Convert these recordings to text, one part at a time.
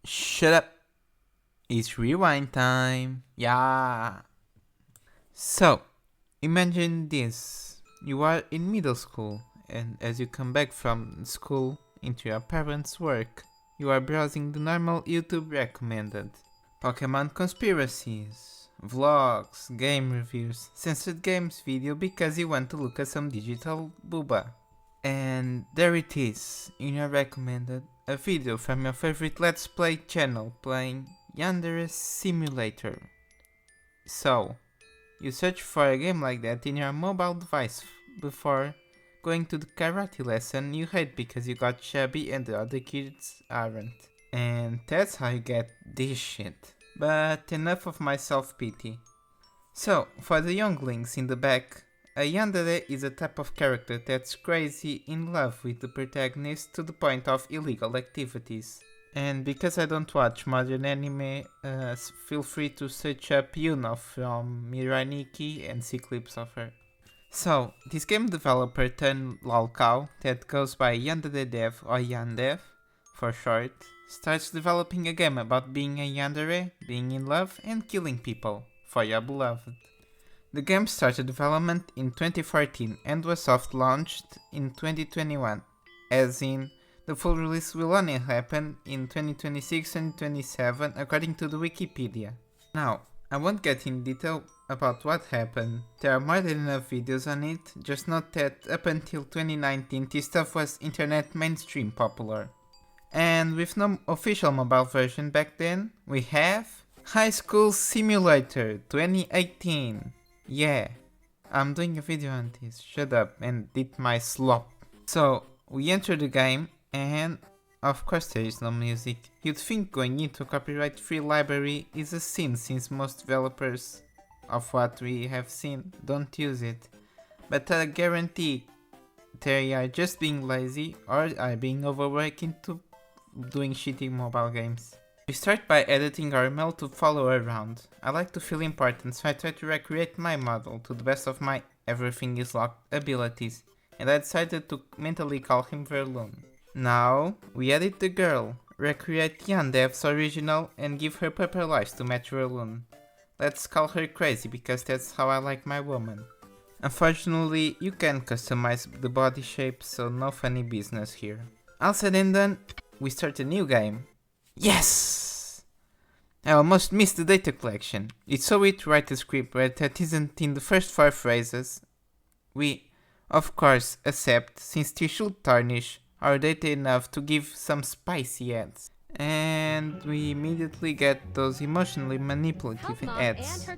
Shut up. It's rewind time. Yeah. So, imagine this. You are in middle school, and as you come back from school into your parents' work, you are browsing the normal YouTube recommended. Pokemon conspiracies, vlogs, game reviews, censored games video because you want to look at some digital booba. And there it is, in your recommended, a video from your favorite Let's Play channel playing Yandere Simulator. So, you search for a game like that in your mobile device before going to the karate lesson you hate because you got chubby and the other kids aren't. And that's how you get this shit. But enough of my self-pity. So, for the younglings in the back, a yandere is a type of character that's crazy in love with the protagonist to the point of illegal activities. And because I don't watch modern anime, feel free to search up Yuno from Mirai Nikki and see clips of her. So, this game developer turned lolcow, that goes by Yandere Dev or Yandev for short, starts developing a game about being a yandere, being in love, and killing people for your beloved. The game started development in 2014 and was soft launched in 2021, as in, the full release will only happen in 2026 and 2027 according to the Wikipedia. Now, I won't get in detail about what happened, there are more than enough videos on it, just note that up until 2019 this stuff was internet mainstream popular. And with no official mobile version back then, we have High School Simulator 2018. Yeah, I'm doing a video on this, shut up and eat my slop. So, we enter the game and of course there is no music. You'd think going into a copyright free library is a sin since most developers of what we have seen don't use it. But I guarantee they are just being lazy or are being overworked into doing shitty mobile games. We start by editing our mail to follow around. I like to feel important, so I try to recreate my model to the best of my everything is locked abilities, and I decided to mentally call him Verloon. Now, we edit the girl, recreate Yandev's original, and give her purple eyes to match Verloon. Let's call her Crazy because that's how I like my woman. Unfortunately, you can customize the body shape, so no funny business here. All said and done, we start a new game. Yes! I almost missed the data collection. It's so weird to write a script where that isn't in the first 4 phrases. We, of course, accept since this should tarnish our data enough to give some spicy ads. And we immediately get those emotionally manipulative ads.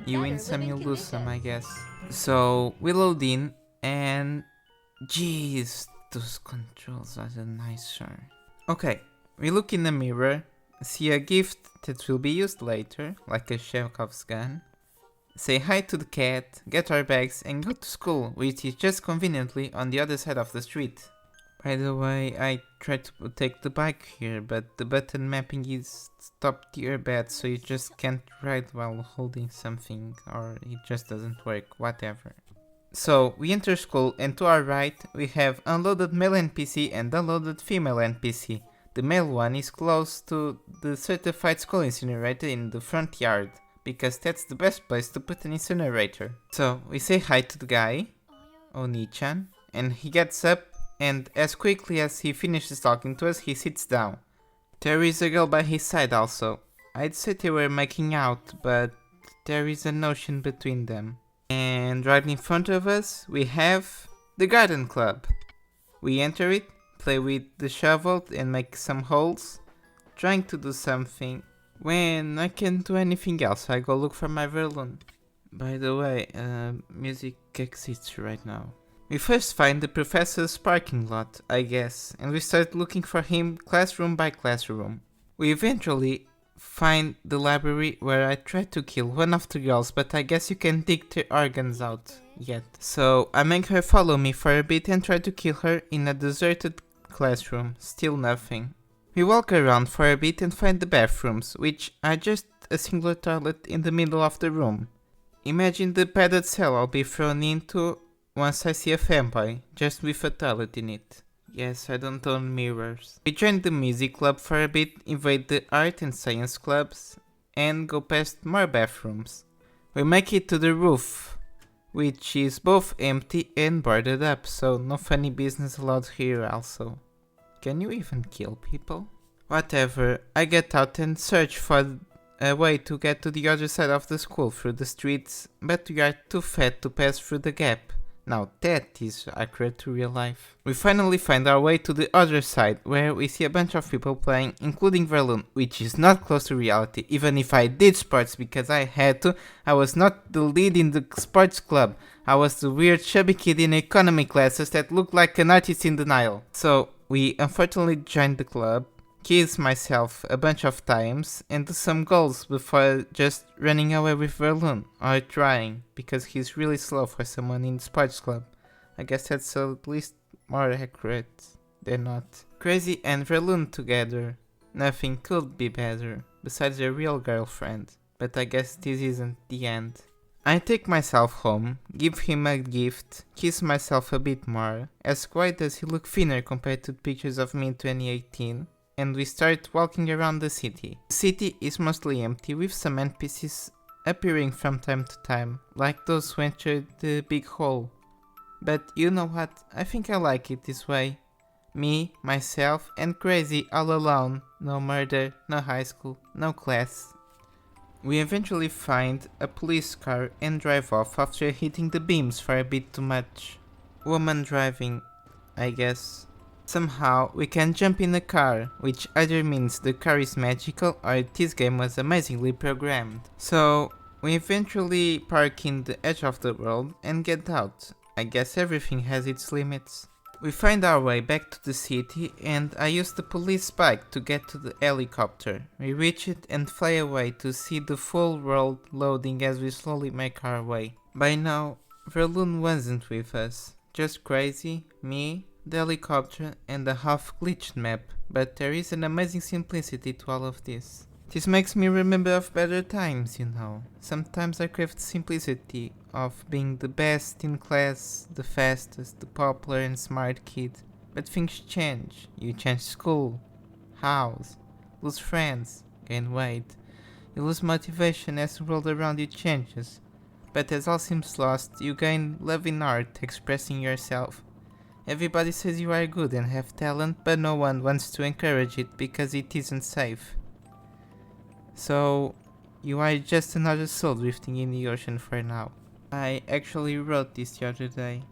You win some, you lose some, I guess. So we load in and... Jeez, those controls are nicer. Okay. We look in the mirror, see a gift that will be used later, like a Chekhov's gun, say hi to the cat, get our bags and go to school, which is just conveniently on the other side of the street. By the way, I tried to take the bike here, but the button mapping is top tier bad, so you just can't ride while holding something, or it just doesn't work, whatever. So, we enter school and to our right, we have unloaded male NPC and unloaded female NPC. The male one is close to the certified school incinerator in the front yard, because that's the best place to put an incinerator. So we say hi to the guy, Oni-chan, and he gets up and as quickly as he finishes talking to us, he sits down. There is a girl by his side also. I'd say they were making out, but there is an ocean between them. And right in front of us, we have the garden club. We enter it, play with the shovel and make some holes, trying to do something. When I can't do anything else, I go look for my Verloon. By the way, music exists right now. We first find the professor's parking lot, I guess, and we start looking for him classroom by classroom. We eventually find the library where I tried to kill one of the girls, but I guess you can dig the organs out yet. So I make her follow me for a bit and try to kill her in a deserted classroom, still nothing. We walk around for a bit and find the bathrooms, which are just a singular toilet in the middle of the room. Imagine the padded cell I'll be thrown into once I see a fanboy, just with a toilet in it. Yes, I don't own mirrors. We joined the music club for a bit, invade the art and science clubs, and go past more bathrooms. We make it to the roof, which is both empty and boarded up, so no funny business allowed here also. Can you even kill people? Whatever, I get out and search for a way to get to the other side of the school through the streets, but we are too fat to pass through the gap. Now that is accurate to real life. We finally find our way to the other side, where we see a bunch of people playing, including Verloon, which is not close to reality. Even if I did sports because I had to, I was not the lead in the sports club. I was the weird chubby kid in economy classes that looked like an artist in denial. So we unfortunately joined the club, kiss myself a bunch of times, and do some goals before just running away with Verloon, or trying, because he's really slow for someone in the sports club. I guess that's at least more accurate than not. Crazy and Verloon together. Nothing could be better, besides a real girlfriend. But I guess this isn't the end. I take myself home, give him a gift, kiss myself a bit more, ask why does he look thinner compared to pictures of me in 2018, and we start walking around the city. The city is mostly empty, with some NPCs appearing from time to time, like those who entered the big hole. But you know what, I think I like it this way. Me, myself, and Crazy all alone. No murder, no high school, no class. We eventually find a police car and drive off after hitting the beams for a bit too much. Woman driving, I guess. Somehow, we can jump in a car, which either means the car is magical or this game was amazingly programmed. So, we eventually park in the edge of the world and get out. I guess everything has its limits. We find our way back to the city and I use the police bike to get to the helicopter. We reach it and fly away to see the full world loading as we slowly make our way. By now, Verloon wasn't with us. Just Crazy, me, the helicopter and a half glitched map, but there is an amazing simplicity to all of this. This makes me remember of better times, you know. Sometimes I crave the simplicity of being the best in class, the fastest, the popular and smart kid. But things change. You change school, house, lose friends, gain weight. You lose motivation as the world around you changes. But as all seems lost, you gain love in art, expressing yourself. Everybody says you are good and have talent, but no one wants to encourage it because it isn't safe. So, you are just another soul drifting in the ocean for now. I actually wrote this the other day.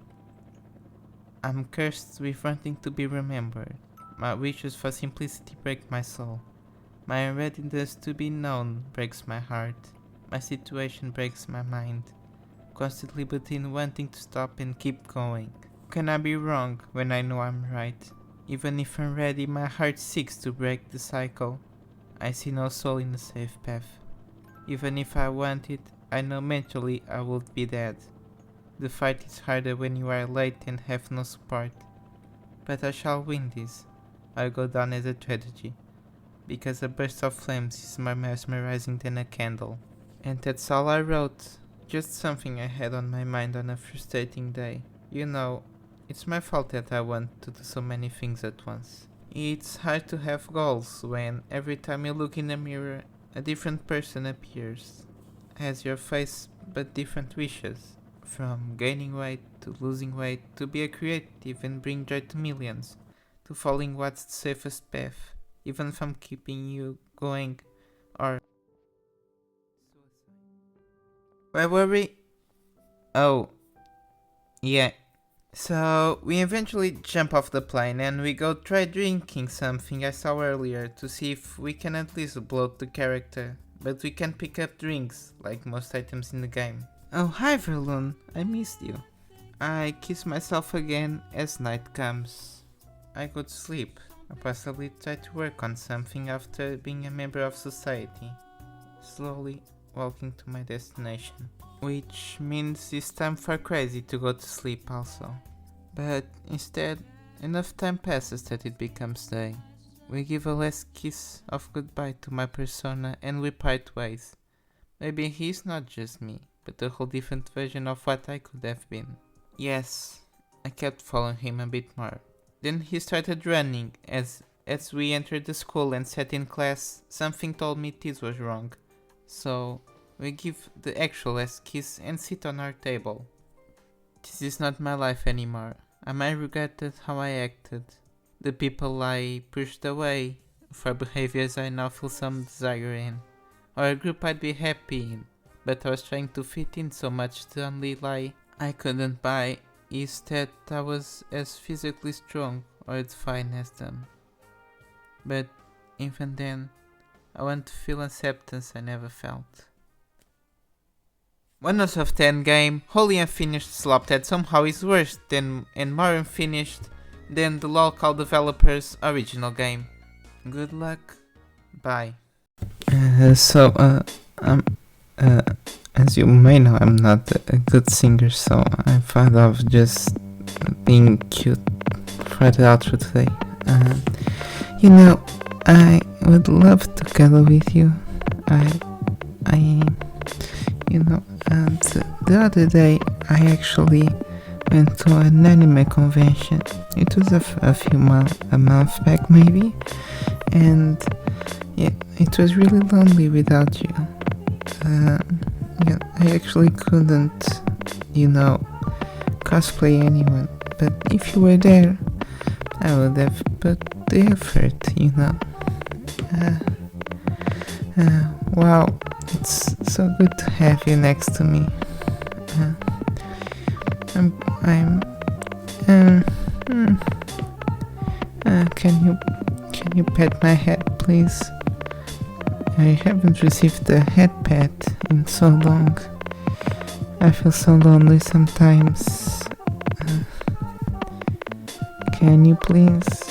I'm cursed with wanting to be remembered. My wishes for simplicity break my soul. My unreadiness to be known breaks my heart. My situation breaks my mind. Constantly between wanting to stop and keep going. Can I be wrong when I know I'm right? Even if I'm ready, my heart seeks to break the cycle. I see no soul in the safe path. Even if I want it, I know mentally I would be dead. The fight is harder when you are late and have no support. But I shall win this. I'll go down as a tragedy. Because a burst of flames is more mesmerizing than a candle. And that's all I wrote. Just something I had on my mind on a frustrating day. You know, it's my fault that I want to do so many things at once. It's hard to have goals when every time you look in the mirror, a different person appears. Has your face but different wishes. From gaining weight to losing weight to be a creative and bring joy to millions. To following what's the safest path. Even from keeping you going or... Where were we? Oh. Yeah. So, we eventually jump off the plane and we go try drinking something I saw earlier to see if we can at least bloat the character. But we can't pick up drinks, like most items in the game. Oh, hi Verloon, I missed you. I kiss myself again as night comes. I go to sleep. I possibly try to work on something after being a member of society. Slowly walking to my destination. Which means it's time for Crazy to go to sleep also. But instead, enough time passes that it becomes day. We give a last kiss of goodbye to my persona and we part ways. Maybe he's not just me, but a whole different version of what I could have been. Yes, I kept following him a bit more. Then he started running. As we entered the school and sat in class, something told me this was wrong. So we give the actual last kiss and sit on our table. This is not my life anymore. I might regretted how I acted. The people I pushed away for behaviors I now feel some desire in. Or a group I'd be happy in. But I was trying to fit in so much the only lie I couldn't buy is that I was as physically strong or as fine as them. But even then, I want to feel acceptance I never felt. 1 out of 10 game, wholly unfinished slop that somehow is worse than and more unfinished than the local developers' original game. Good luck. Bye. As you may know, I'm not a good singer, so I thought of just being cute for the outro today. I would love to cuddle with you. The other day I actually went to an anime convention. It was a month back maybe, and yeah, it was really lonely without you. I actually couldn't, cosplay anyone, but if you were there, I would have put the effort, Wow, it's so good to have you next to me. Can you pet my head, please? I haven't received a head pet in so long. I feel so lonely sometimes. Can you please?